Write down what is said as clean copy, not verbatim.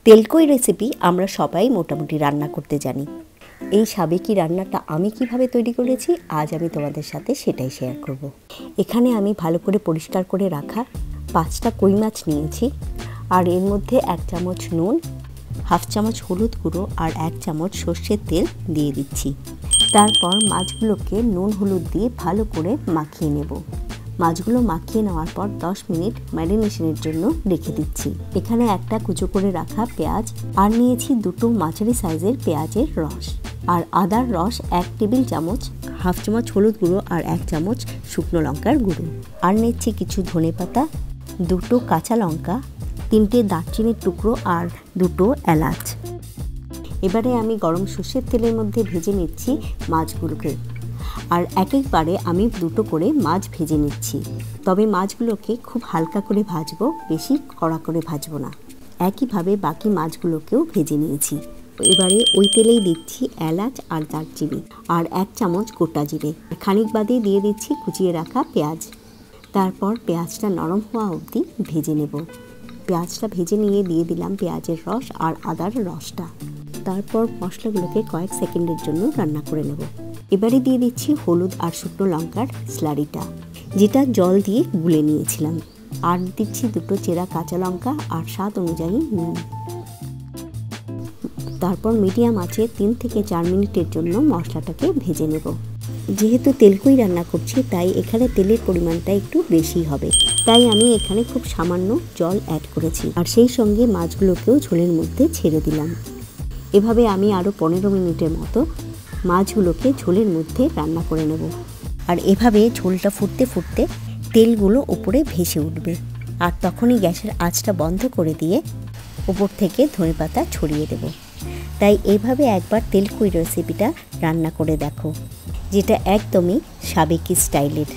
তেলকই recipe আমরা সবাই মোটামুটি রান্না করতে জানি। এই সাবেকি রান্নাটা আমি কিভাবে তৈরি করেছি আজ আমি তোমাদের সাথে সেটাই শেয়ার করব। এখানে আমি ভালো করে পরিষ্কার করে রাখা 5টা কই মাছ নিয়েছি, আর এর মধ্যে 1 চামচ নুন, হাফ চামচ হলুদ গুঁড়ো আর 1 চামচ সর্ষের তেল দিয়ে দিচ্ছি। তারপর মাছগুলোকে নুন হলুদ দিয়ে ভালো করে মাখিয়ে নেব। মাছগুলো মাখিয়ে নেওয়ার পর 10 মিনিট ম্যারিনেশনের জন্য রেখে দিচ্ছি। এখানে একটা কুচো করে রাখা পেঁয়াজ আর নিয়েছি 2টো মাঝারি সাইজের পেঁয়াজের রস, আর আদার রস 1 টেবিল চামচ, হাফ চামচ হলুদ গুঁড়ো আর 1 চামচ শুকনো লঙ্কার গুঁড়ো, আর নিচ্ছি কিছু ধনেপাতা, 2টো কাঁচা লঙ্কা, 3টে দারচিনির টুকরো আর 2টো এলাচ। এবারে আমি গরম সর্ষের তেলের মধ্যে ভেজে নিচ্ছি মাছগুলোকে, আর একবারে আমি 2টো করে মাছ ভেজে নিচ্ছি। তবে মাছগুলোকে খুব হালকা করে ভাজবো, বেশি কড়া করে ভাজবো না। একইভাবে বাকি মাছগুলোকেও ভেজে নিয়েছি। এবারে ওই তেলেই দিচ্ছি এলাচ আর দারচিনি আর 1 চামচ গোটা জিরে। খানিক বাদে দিয়ে দিচ্ছি কুচিয়ে রাখা পেঁয়াজ। তারপর পেঁয়াজটা নরম হওয়া অবধি ভেজে নেব। পেঁয়াজটা ভেজে নিয়ে দিয়ে দিলাম পেঁয়াজের রস আর আদার রসটা। তারপর মশলাগুলোকে কয়েক সেকেন্ডের জন্য রান্না করে নেব। এবারে দিয়ে দিচ্ছি হলুদ আর শুকনো লঙ্কার স্লারিটা, যেটা জল দিয়ে গুলে নিয়েছিলাম, আর দিচ্ছি 2টো চেরা কাঁচা লঙ্কা আর স্বাদ অনুযায়ী নুন। তারপর মিডিয়াম আঁচে 3 থেকে 4 মিনিটের জন্য মশলাটাকে ভেজে নেব। যেহেতু তেলকই রান্না করছি তাই এখানে তেলের পরিমাণটা একটু বেশি হবে, তাই আমি এখানে খুব সামান্য জল অ্যাড করেছি, আর সেই সঙ্গে মাছগুলোকেও ঝোলের মধ্যে ছেড়ে দিলাম। এভাবে আমি আরও 15 মিনিটের মতো মাছগুলোকে ঝোলের মধ্যে রান্না করে নেব। আর এভাবে ঝোলটা ফুটতে ফুটতে তেলগুলো উপরে ভেসে উঠবে, আর তখনই গ্যাসের আঁচটা বন্ধ করে দিয়ে উপর থেকে ধনেপাতা ছড়িয়ে দেব। তাই এইভাবে একবার তেলকই রেসিপিটা রান্না করে দেখো, যেটা একদমই সাবেকি স্টাইলের।